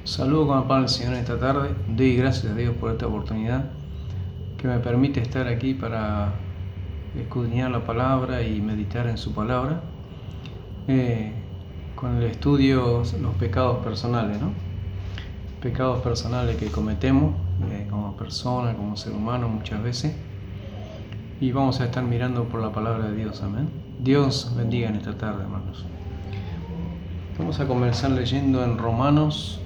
Saludo con la paz del Señor esta tarde. Doy gracias a Dios por esta oportunidad que me permite estar aquí para escudriñar la palabra y meditar en su palabra con el estudio los pecados personales, ¿no? Pecados personales que cometemos como persona, como ser humano muchas veces. Y vamos a estar mirando por la palabra de Dios, amén. Dios bendiga en esta tarde, hermanos. Vamos a comenzar leyendo en Romanos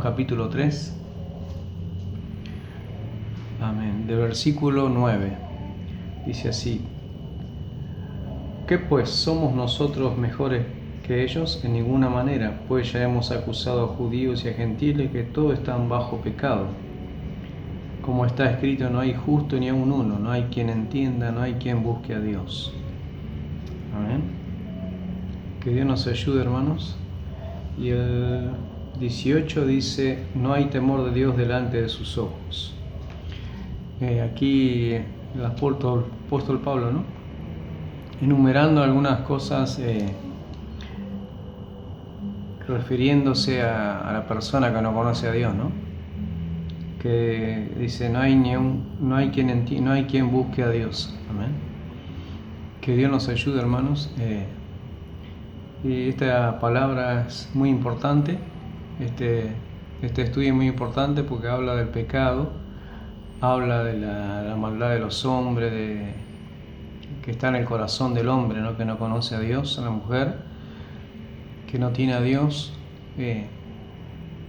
capítulo 3. Amén. De versículo 9. Dice así: ¿Qué pues? ¿Somos nosotros mejores que ellos? En ninguna manera, pues ya hemos acusado a judíos y a gentiles que todos están bajo pecado. Como está escrito, no hay justo ni aun uno, no hay quien entienda, no hay quien busque a Dios. Amén. Que Dios nos ayude, hermanos. Y el 18 dice: no hay temor de Dios delante de sus ojos. Aquí el apóstol Pablo, ¿no?, enumerando algunas cosas refiriéndose a la persona que no conoce a Dios, ¿no? Que dice: no hay quien busque a Dios. Amén. Que Dios nos ayude, hermanos. Y esta palabra es muy importante. Este estudio es muy importante porque habla del pecado, habla de la maldad de los hombres, que está en el corazón del hombre, ¿no?, que no conoce a Dios, a la mujer que no tiene a Dios.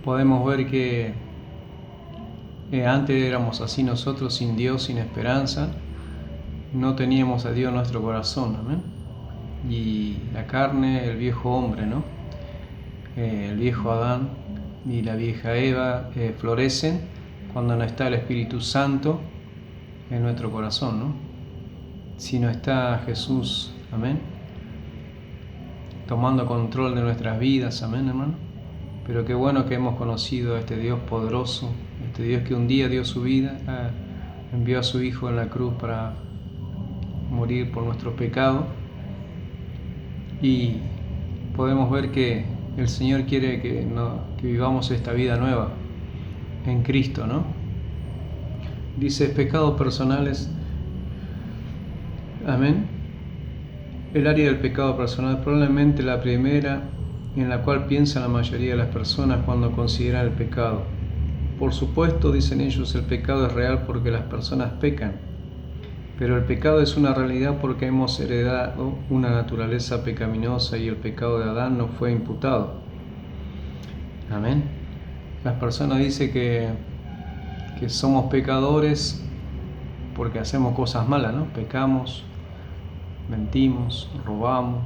Podemos ver que antes éramos así nosotros, sin Dios, sin esperanza, no teníamos a Dios en nuestro corazón, amén. Y la carne, el viejo hombre, ¿no?, el viejo Adán y la vieja Eva florecen cuando no está el Espíritu Santo en nuestro corazón, ¿no? Si no está Jesús, amén, tomando control de nuestras vidas, amén, hermano. Pero qué bueno que hemos conocido a este Dios poderoso, este Dios que un día dio su vida, envió a su Hijo en la cruz para morir por nuestros pecados. Y podemos ver que el Señor quiere que vivamos esta vida nueva en Cristo, ¿no? Dice: pecados personales. Amén. El área del pecado personal es probablemente la primera en la cual piensa la mayoría de las personas cuando consideran el pecado. Por supuesto, dicen ellos, el pecado es real porque las personas pecan, pero el pecado es una realidad porque hemos heredado una naturaleza pecaminosa y el pecado de Adán nos fue imputado. Amén. Las personas dicen que somos pecadores porque hacemos cosas malas, ¿no? Pecamos, mentimos, robamos,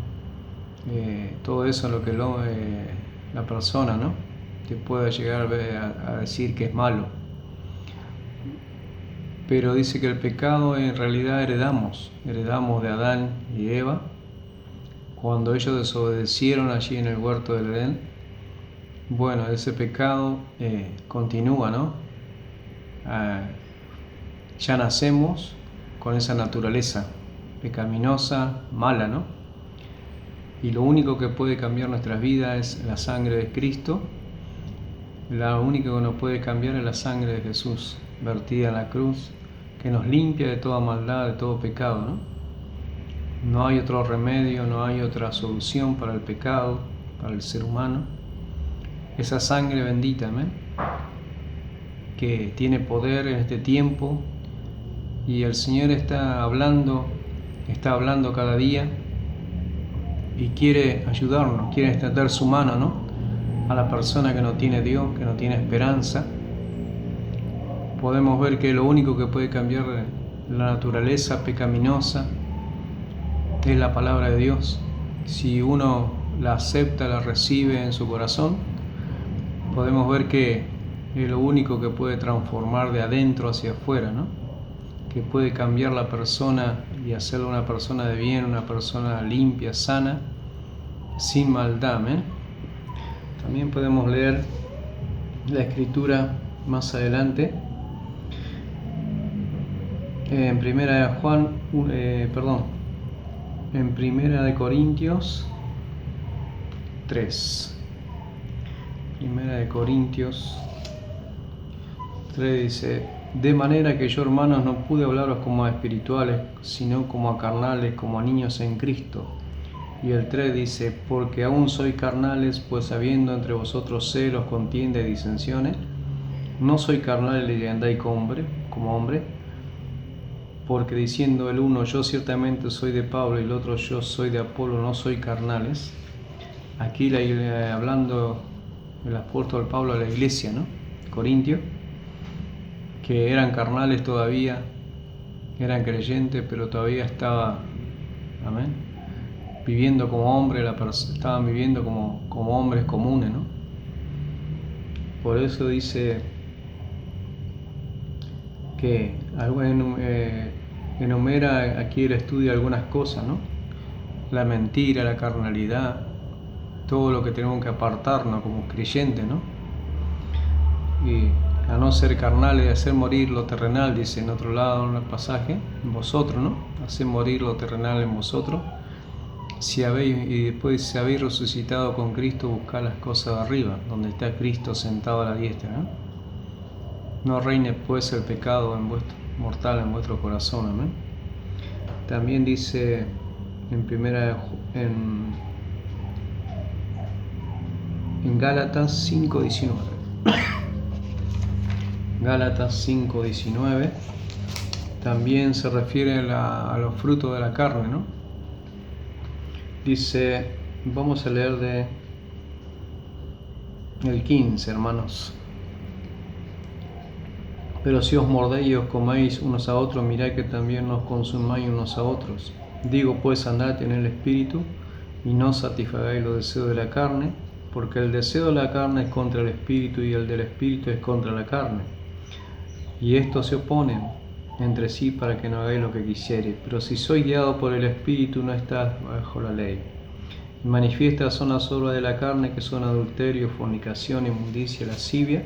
todo eso es lo que la persona, ¿no?, te puede llegar a decir que es malo. Pero dice que el pecado en realidad heredamos de Adán y Eva cuando ellos desobedecieron allí en el huerto del Edén. Bueno, ese pecado continúa, ¿no? Ya nacemos con esa naturaleza pecaminosa, mala, ¿no? Y lo único que puede cambiar nuestras vidas es la sangre de Cristo. Lo único que nos puede cambiar es la sangre de Jesús, vertida en la cruz, que nos limpia de toda maldad, de todo pecado, ¿no? No hay otro remedio, no hay otra solución para el pecado, para el ser humano. Esa sangre bendita, amén, que tiene poder en este tiempo, y el Señor está hablando cada día y quiere ayudarnos, quiere extender su mano, ¿no?, a la persona que no tiene Dios, que no tiene esperanza. Podemos ver que lo único que puede cambiar la naturaleza pecaminosa es la palabra de Dios. Si uno la acepta, la recibe en su corazón, podemos ver que es lo único que puede transformar de adentro hacia afuera, ¿no?, que puede cambiar la persona y hacerla una persona de bien, una persona limpia, sana, sin maldad, ¿eh? También podemos leer la escritura más adelante en Primera de Corintios 3. Primera de Corintios 3 dice: de manera que yo, hermanos, no pude hablaros como a espirituales, sino como a carnales, como a niños en Cristo. Y el 3 dice: porque aún sois carnales, pues habiendo entre vosotros celos, contiendas y disensiones, no soy carnal y andáis como hombre, porque diciendo el uno, yo ciertamente soy de Pablo, y el otro, yo soy de Apolo, no soy carnales. Aquí hablando el apóstol Pablo a la iglesia, ¿no? Corintio, que eran carnales todavía, eran creyentes, pero todavía estaba, amén, viviendo como hombres, estaban viviendo como hombres comunes, ¿no? Por eso dice que enumera aquí el estudio algunas cosas, ¿no? La mentira, la carnalidad, todo lo que tenemos que apartarnos como creyentes, ¿no? Y a no ser carnales, de hacer morir lo terrenal, dice en otro lado en el pasaje, en vosotros, ¿no? Hacer morir lo terrenal en vosotros. Y después, si habéis resucitado con Cristo, buscad las cosas de arriba, donde está Cristo sentado a la diestra, ¿no? No reine pues el pecado mortal en vuestro corazón, amén. También dice en Gálatas 5:19. Gálatas 5:19 también se refiere a los frutos de la carne, ¿no? Dice, vamos a leer el 15, hermanos. Pero si os mordéis y os coméis unos a otros, mirad que también nos consumáis unos a otros. Digo pues, andad en el Espíritu, y no satisfagáis los deseos de la carne, porque el deseo de la carne es contra el Espíritu, y el del Espíritu es contra la carne. Y estos se oponen entre sí para que no hagáis lo que quisiereis. Pero si sois guiados por el Espíritu, no estáis bajo la ley. Y manifiestas son las obras de la carne, que son adulterio, fornicación, inmundicia, lascivia,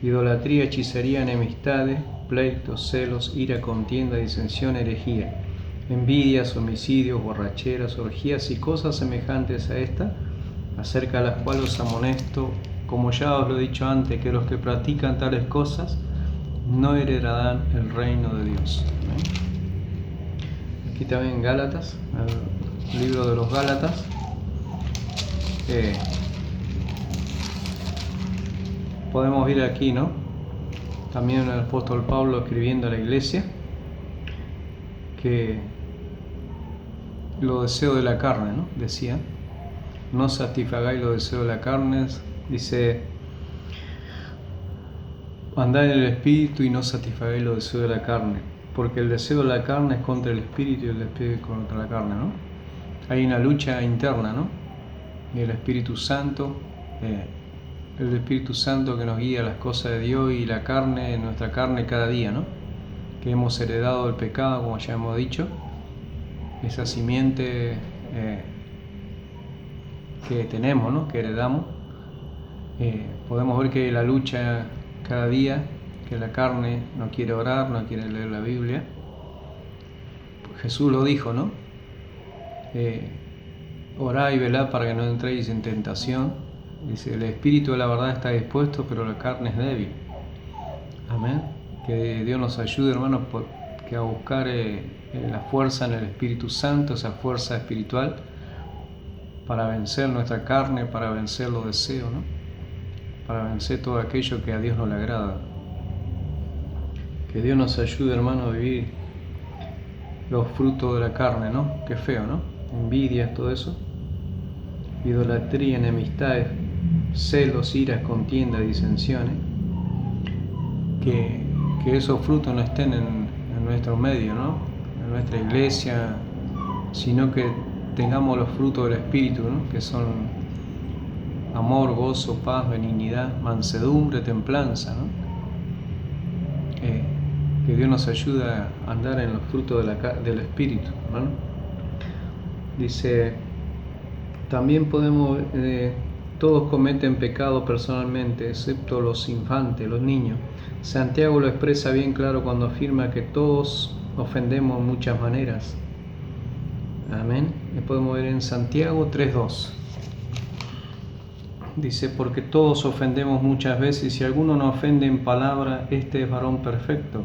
idolatría, hechicería, enemistades, pleitos, celos, ira, contienda, disensión, herejía, envidias, homicidios, borracheras, orgías y cosas semejantes a esta, acerca de las cuales os amonesto, como ya os lo he dicho antes, que los que practican tales cosas no heredarán el reino de Dios. Aquí también en Gálatas, el libro de los Gálatas, podemos ir aquí, ¿no? También el apóstol Pablo escribiendo a la iglesia que los deseos de la carne, ¿no? Decía, no satisfagáis los deseos de la carne, dice, andad en el Espíritu y no satisfagáis los deseos de la carne, porque el deseo de la carne es contra el Espíritu y el Espíritu es contra la carne, ¿no? Hay una lucha interna, ¿no? Y el Espíritu Santo que nos guía a las cosas de Dios, y la carne, nuestra carne cada día, ¿no? Que hemos heredado el pecado, como ya hemos dicho, esa simiente que tenemos, ¿no? Que heredamos. Podemos ver que la lucha cada día, que la carne no quiere orar, no quiere leer la Biblia. Jesús lo dijo, ¿no? Orad y velad para que no entréis en tentación. Dice, el espíritu de la verdad está dispuesto, pero la carne es débil. Amén. Que Dios nos ayude, hermanos, que a buscar la fuerza en el Espíritu Santo, esa fuerza espiritual, para vencer nuestra carne, para vencer los deseos, ¿no? Para vencer todo aquello que a Dios no le agrada. Que Dios nos ayude, hermanos, a vivir los frutos de la carne, ¿no? Qué feo, ¿no? Envidias, todo eso. Idolatría, enemistades, celos, iras, contiendas, disensiones. Que esos frutos no estén en nuestro medio, ¿no? En nuestra iglesia, sino que tengamos los frutos del Espíritu, ¿no? Que son amor, gozo, paz, benignidad, mansedumbre, templanza, ¿no? Que Dios nos ayude a andar en los frutos del Espíritu, ¿no? Dice, también podemos, todos cometen pecado personalmente, excepto los infantes, los niños. Santiago lo expresa bien claro cuando afirma que todos ofendemos de muchas maneras. Amén. Lo podemos ver en Santiago 3:2. Dice, porque todos ofendemos muchas veces, y si alguno no ofende en palabra, este es varón perfecto,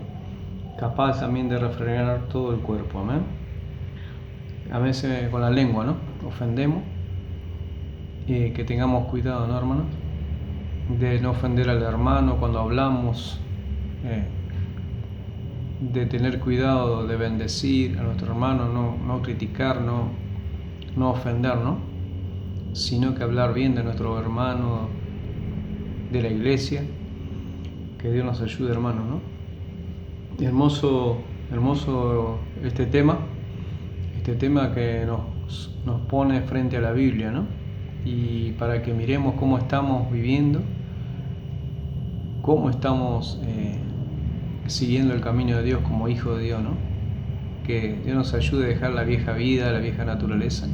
capaz también de refrenar todo el cuerpo. Amén. A veces con la lengua, ¿no? Ofendemos, y que tengamos cuidado, ¿no, hermano? De no ofender al hermano cuando hablamos, de tener cuidado de bendecir a nuestro hermano, no criticar, no ofender, ¿no? Sino que hablar bien de nuestro hermano, de la iglesia. Que Dios nos ayude, hermano, ¿no? Hermoso este tema que nos pone frente a la Biblia, ¿no? Y para que miremos cómo estamos viviendo, cómo estamos siguiendo el camino de Dios como hijo de Dios, ¿no? Que Dios nos ayude a dejar la vieja vida, la vieja naturaleza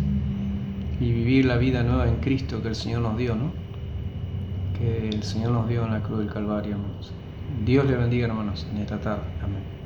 y vivir la vida nueva en Cristo que el Señor nos dio, ¿no? Que el Señor nos dio en la cruz del Calvario, hermanos. Dios le bendiga, hermanos, en esta tarde. Amén.